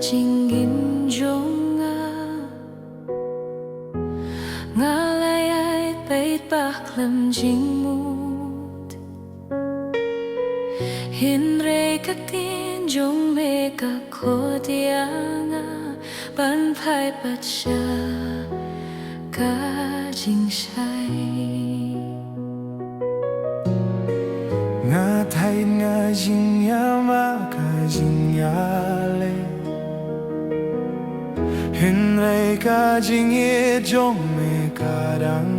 jing im jong ngalay ay pait baklam jing mut hinre katin jong me ka khodianga ban phai pat sha ka jing shai nga thay nga jing ya ma ka jing ya le hin rei ka jing ye jong me ka dang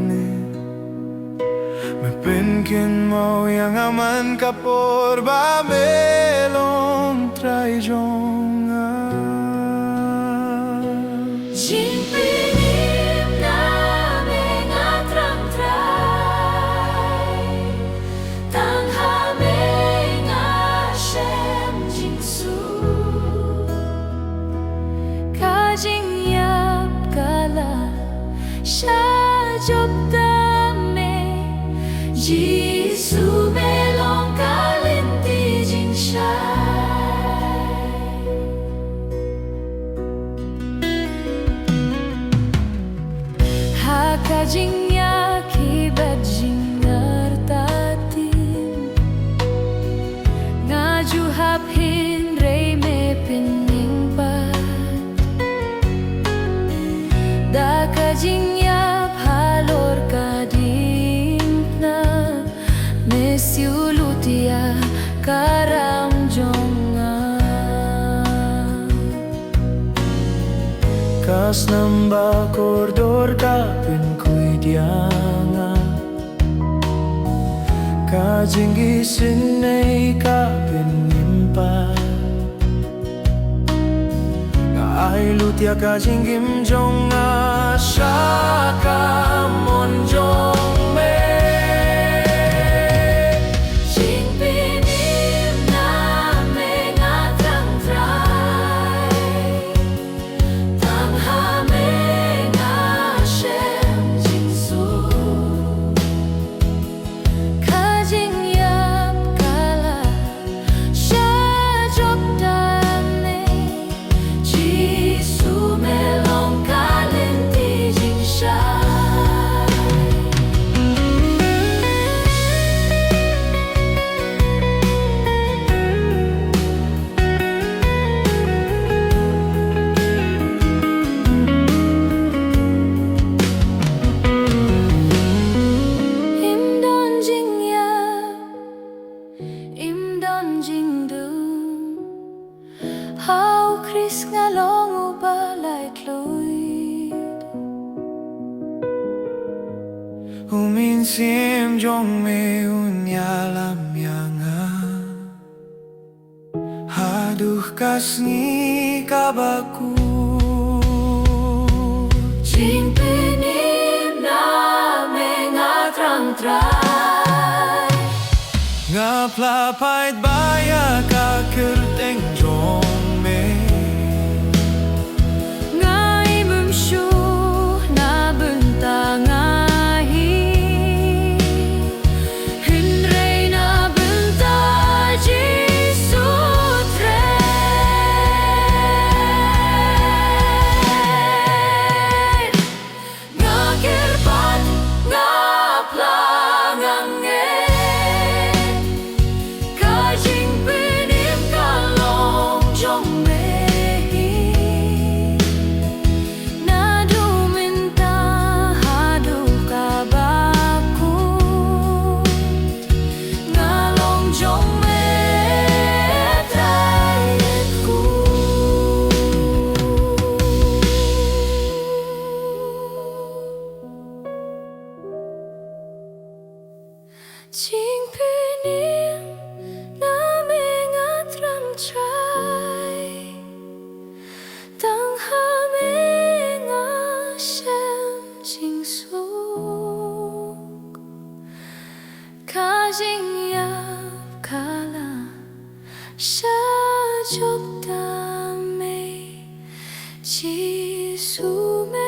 ne me pen kin mo yang aman ka por ba me long trai jong jing pinim na me nga trang trai tang ha me nga shem jing su ka jing yap kala sha job da me Jisu me long ka lin ti jing shai ka jing ya ki bat jing artatin nga ju hap hin rei me pining pat da ka jing ya phalor ka dim na me siulutia karam jonga kas namba koridor ka pen kui dianga ka jingi sinai ka pen nimpa ka ai lutia ka jingim jonga shaka mon jong me jing pinim na me nga trang trai tang ha me nga shem jing su ka jing yap kala sha job da me Jisu me long ka lin ti jing shai im don jing ya im don jing du how Chris nga long u ba lai tlui Umin sim jong me unya lam yanga haduh kasni kabaku jing pinim na me nga trang trai nga plapait baya ka kerteng jong me nga imum shu na bunta nga hi hin rei na bunta Jisu tre nga kirpat nga plang ka jing pinim ka long jong me na duminta hadu ka baku nga long jong me tayet ku jing pinim na me nga trang trai tang ha me nga shem jing su ka jing yap kala sha job da me Jisu me